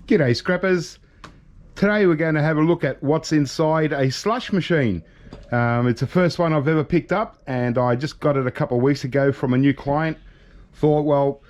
G'day scrappers. Today we're going to have a look at what's inside a slush machine. It's the first one I've ever picked up, and I just got it a couple of weeks ago from a new client. Thought, well,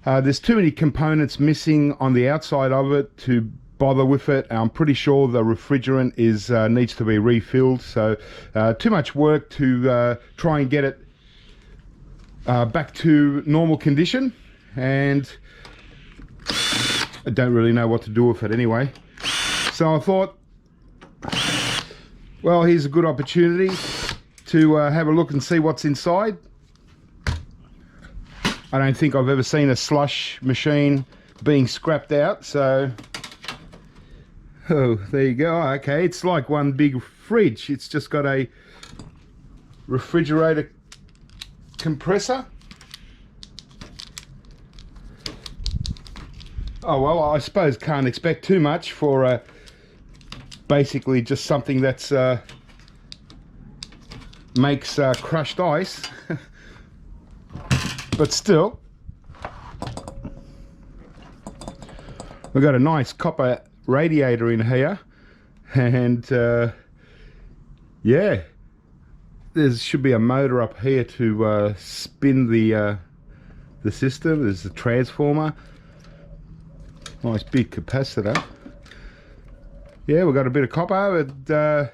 there's too many components missing on the outside of it to bother with it. I'm pretty sure the refrigerant needs to be refilled, so too much work to try and get it back to normal condition, and I don't really know what to do with it anyway. So I thought, well, here's a good opportunity to have a look and see what's inside. I don't think I've ever seen a slush machine being scrapped out, so oh, there you go. Okay, it's like one big fridge. It's just got a refrigerator compressor. Oh well, I suppose can't expect too much for basically just something that's makes crushed ice. But still, we've got a nice copper radiator in here, and yeah, there should be a motor up here to spin the system. There's the transformer. Nice big capacitor. Yeah, we've got a bit of copper. It's a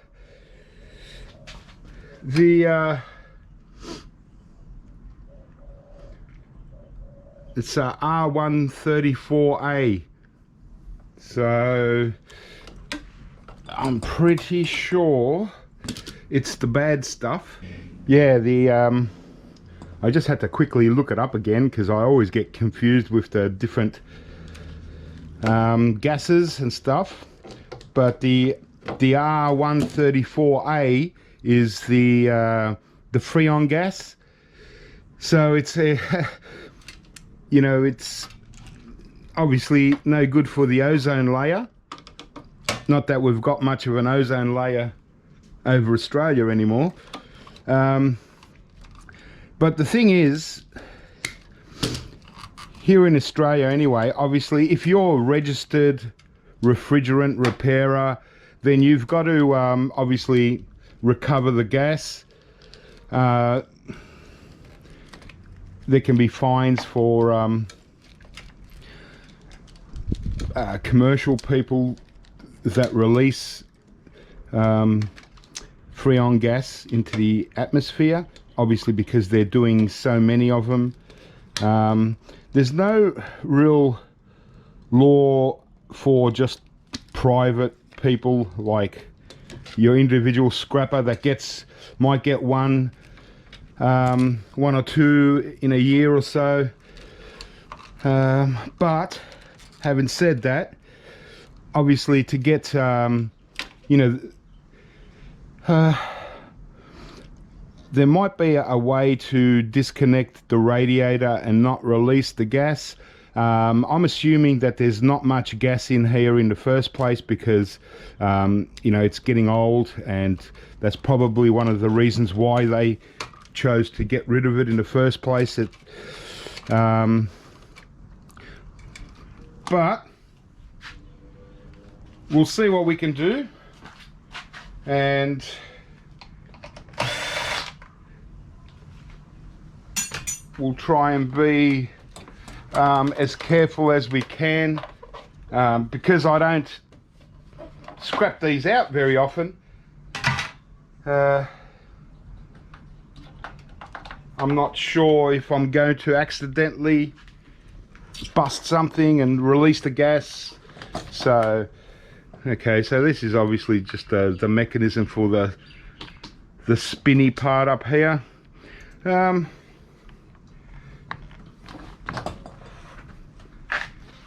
R134A. So I'm pretty sure it's the bad stuff. Yeah, I just had to quickly look it up again because I always get confused with the different gases and stuff, but the R134A is the Freon gas. So it's a you know, it's obviously no good for the ozone layer. Not that we've got much of an ozone layer over Australia anymore, but the thing is, here in Australia anyway, obviously if you're a registered refrigerant repairer, then you've got to obviously recover the gas. There can be fines for commercial people that release Freon gas into the atmosphere, obviously because they're doing so many of them. There's no real law for just private people, like your individual scrapper that might get one or two in a year or so. But having said that, obviously to get there might be a way to disconnect the radiator and not release the gas. I'm assuming that there's not much gas in here in the first place because you know, it's getting old, and that's probably one of the reasons why they chose to get rid of it in the first place. But we'll see what we can do, and we'll try and be as careful as we can, because I don't scrap these out very often. I'm not sure if I'm going to accidentally bust something and release the gas. So okay, so this is obviously just the mechanism for the spinny part up here.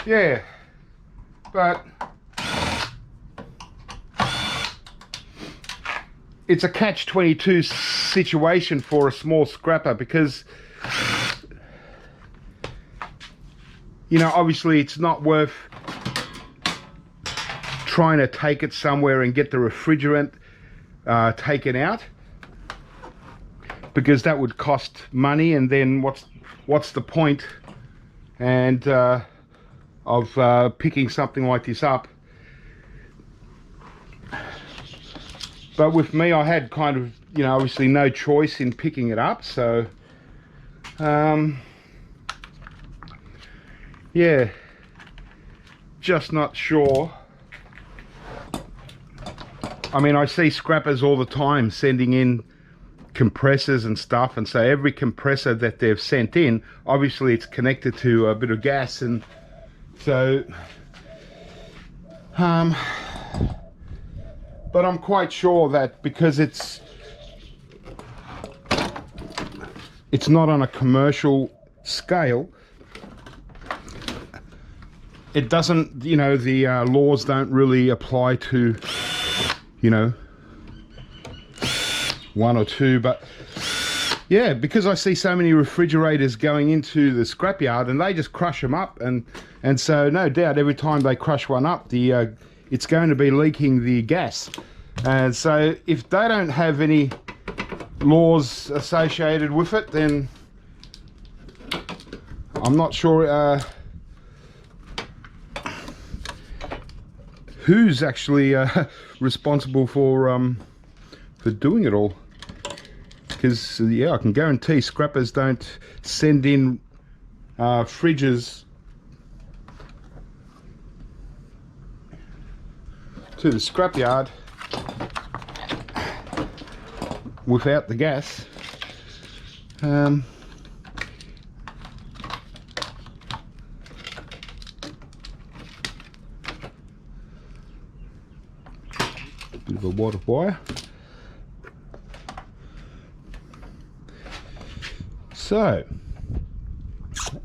Yeah, but it's a catch-22 situation for a small scrapper, because you know, obviously it's not worth trying to take it somewhere and get the refrigerant taken out, because that would cost money, and then what's the point? And of picking something like this up. But with me, I had kind of, you know, obviously no choice in picking it up, so yeah, just not sure. I mean, I see scrappers all the time sending in compressors and stuff, and so every compressor that they've sent in, obviously it's connected to a bit of gas, and so but I'm quite sure that because it's not on a commercial scale, it doesn't, you know, the laws don't really apply to, you know, one or two. But yeah, because I see so many refrigerators going into the scrapyard and they just crush them up, and so no doubt every time they crush one up, the it's going to be leaking the gas. And so if they don't have any laws associated with it, then I'm not sure who's actually responsible for doing it all. Because yeah, I can guarantee scrappers don't send in fridges to the scrapyard without the gas. Bit of a wad of wire. So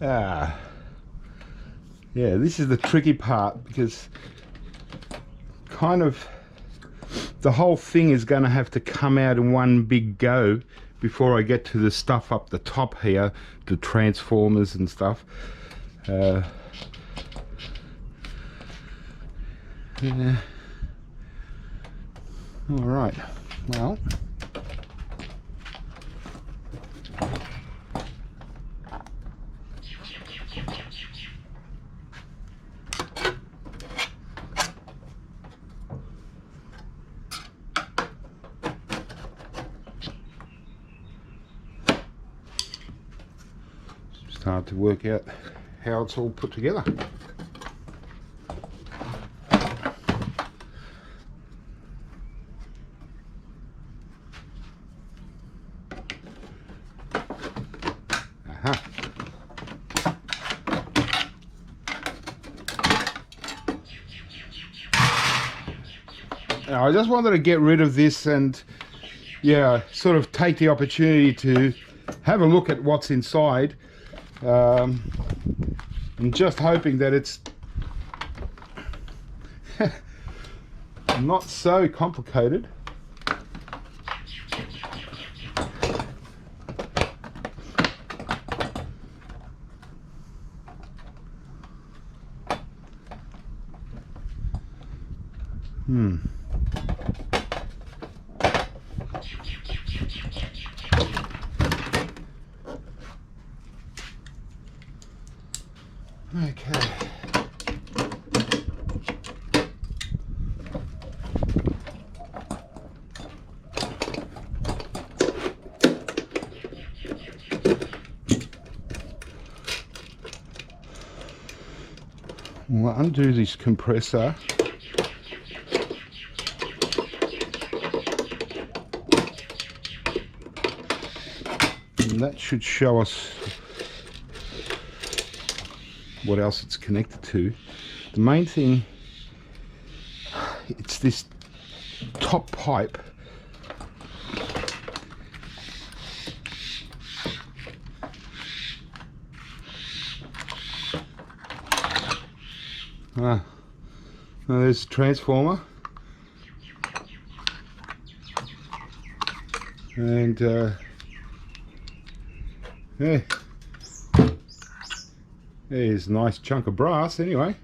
yeah, this is the tricky part, because kind of the whole thing is going to have to come out in one big go before I get to the stuff up the top here, the transformers and stuff. Yeah. All right, well, it's hard to work out how it's all put together. I just wanted to get rid of this and yeah, sort of take the opportunity to have a look at what's inside. I'm just hoping that it's not so complicated. Okay. We'll undo this compressor. And that should show us what else it's connected to. The main thing, it's this top pipe. Now there's the transformer, and yeah, there's a nice chunk of brass anyway.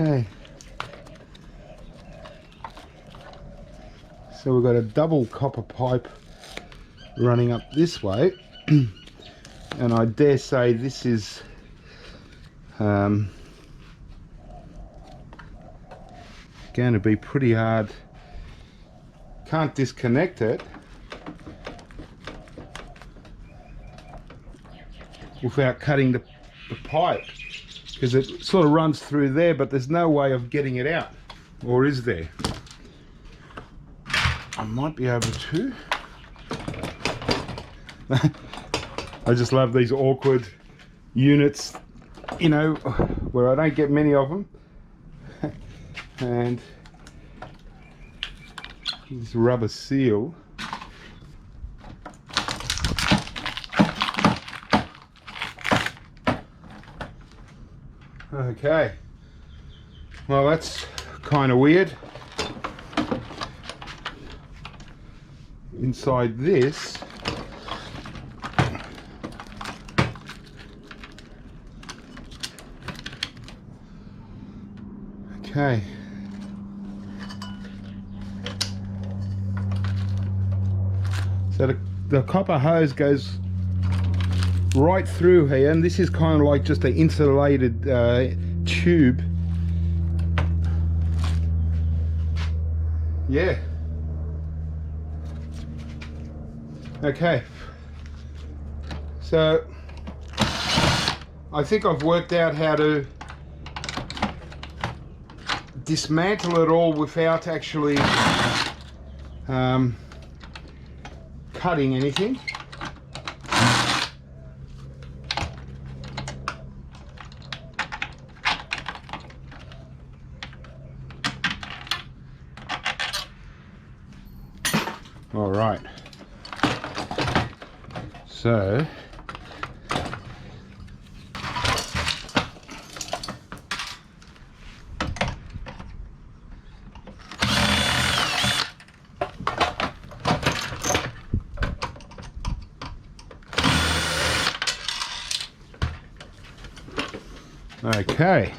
Okay. So we've got a double copper pipe running up this way, and I dare say this is going to be pretty hard. Can't disconnect it without cutting the pipe, because it sort of runs through there, but there's no way of getting it out, or is there? I might be able to. I just love these awkward units, you know, where I don't get many of them. And this rubber seal. Okay, well, that's kind of weird. Inside this, okay, so the copper hose goes right through here, and this is kind of like just an insulated tube. Yeah. Okay. So I think I've worked out how to dismantle it all without actually cutting anything. All right, so okay,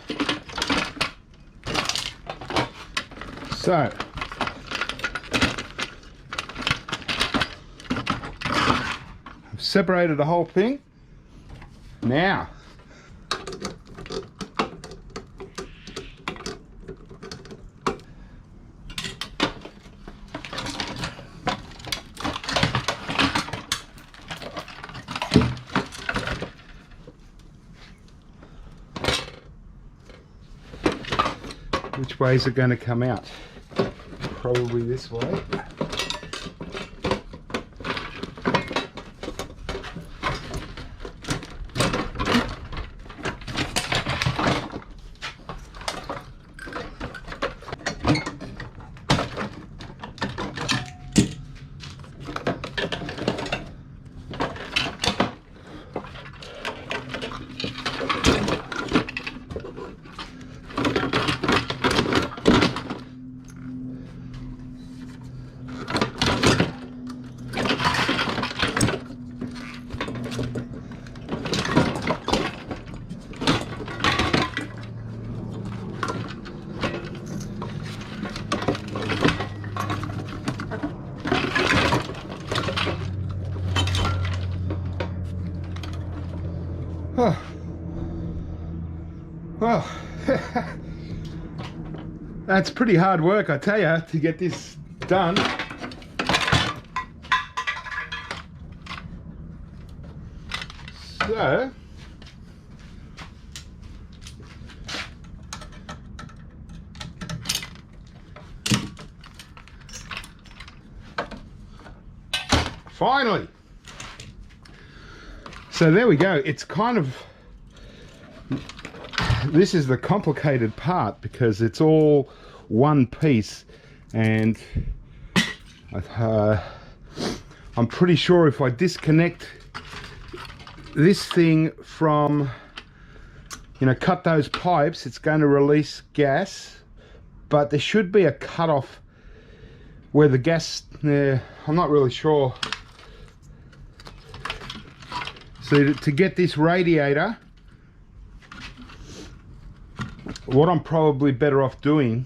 so I've separated the whole thing. Now which way is it going to come out? Probably this way. Oh. Well, that's pretty hard work, I tell you, to get this done. So, finally. So there we go. It's kind of, this is the complicated part because it's all one piece, and I'm pretty sure if I disconnect this thing from, you know, cut those pipes, it's going to release gas, but there should be a cutoff where the gas, I'm not really sure. So to get this radiator what I'm probably better off doing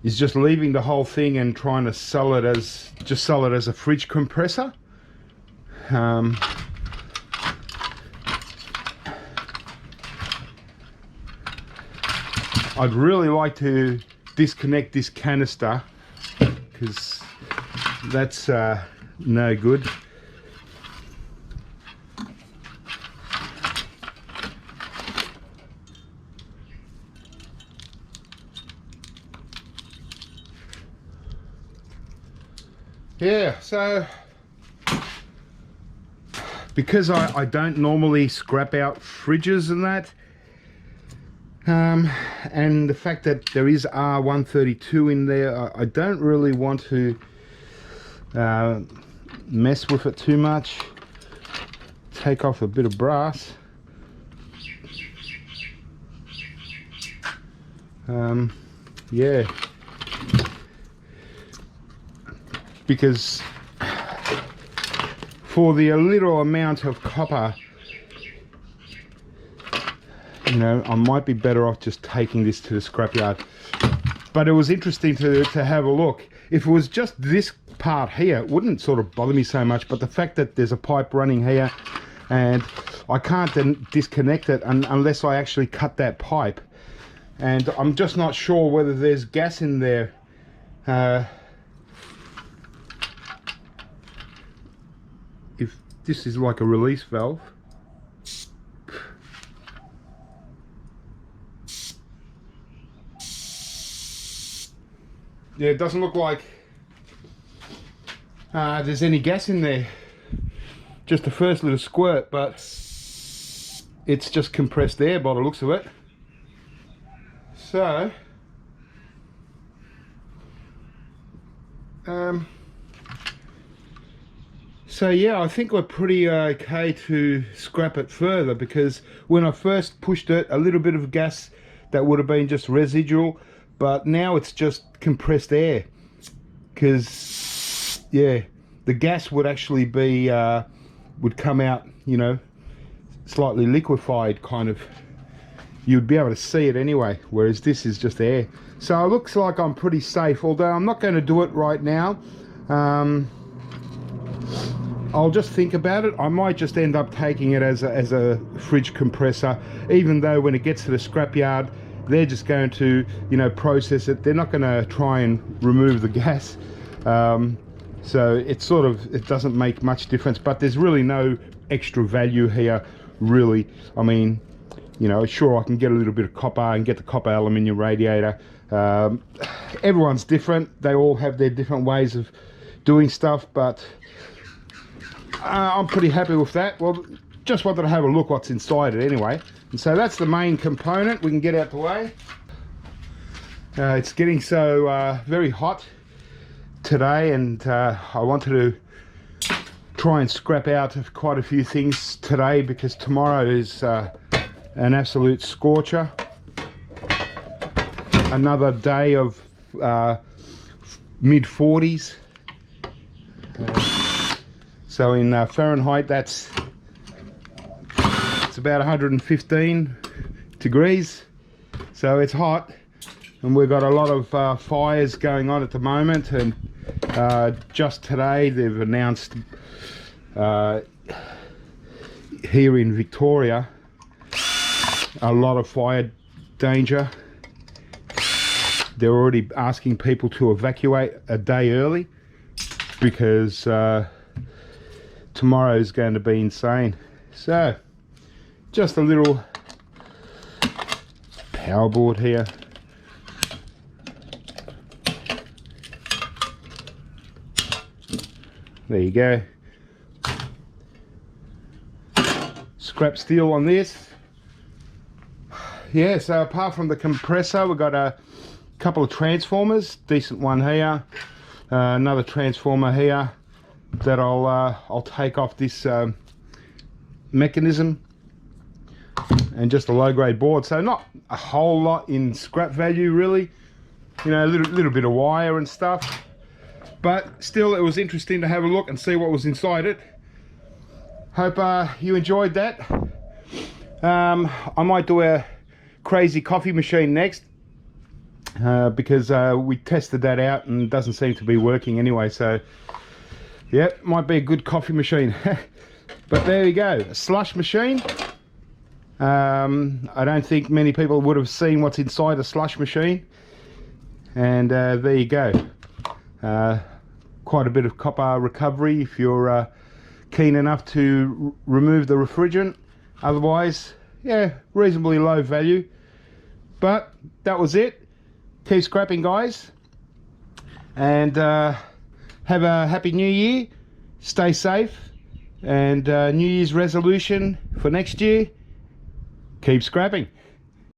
is just leaving the whole thing and trying to sell it as a fridge compressor. I'd really like to disconnect this canister because that's no good. Yeah, so because I don't normally scrap out fridges and that, and the fact that there is R132 in there, I don't really want to mess with it too much. Take off a bit of brass. Yeah, because for the little amount of copper, you know, I might be better off just taking this to the scrapyard. But it was interesting to have a look. If it was just this part here, it wouldn't sort of bother me so much, but the fact that there's a pipe running here and I can't then disconnect it unless I actually cut that pipe, and I'm just not sure whether there's gas in there. If this is like a release valve, yeah, it doesn't look like there's any gas in there. Just the first little squirt, but it's just compressed air by the looks of it. So yeah, I think we're pretty okay to scrap it further, because when I first pushed it, a little bit of gas that would have been just residual, but now it's just compressed air, because yeah, the gas would actually be would come out, you know, slightly liquefied, kind of. You'd be able to see it anyway, whereas this is just air. So it looks like I'm pretty safe, although I'm not going to do it right now. I'll just think about it. I might just end up taking it as a fridge compressor, even though when it gets to the scrapyard, they're just going to, you know, process it. They're not going to try and remove the gas. So it's sort of, it doesn't make much difference, but there's really no extra value here, really. I mean, you know, sure, I can get a little bit of copper and get the copper aluminium radiator. Everyone's different. They all have their different ways of doing stuff, but I'm pretty happy with that. Well, just wanted to have a look what's inside it anyway. And so that's the main component. We can get out the way. It's getting so very hot today, and I wanted to try and scrap out quite a few things today, because tomorrow is an absolute scorcher. Another day of mid-40s. So in Fahrenheit, it's about 115 degrees. So it's hot, and we've got a lot of fires going on at the moment. And just today they've announced here in Victoria a lot of fire danger. They're already asking people to evacuate a day early, because tomorrow is going to be insane. So just a little power board here. There you go. Scrap steel on this. Yeah, so apart from the compressor, we've got a couple of transformers. Decent one here, another transformer here that I'll take off this mechanism, and just a low-grade board. So not a whole lot in scrap value, really. You know, a little bit of wire and stuff. But still, it was interesting to have a look and see what was inside it. Hope you enjoyed that. I might do a crazy coffee machine next, because we tested that out and it doesn't seem to be working anyway. So yeah, might be a good coffee machine. But there you go, a slush machine. I don't think many people would have seen what's inside a slush machine, and there you go. Quite a bit of copper recovery if you're keen enough to remove the refrigerant. Otherwise, yeah, reasonably low value. But that was it. Keep scrapping, guys, and have a happy new year. Stay safe, and New Year's resolution for next year: keep scrapping.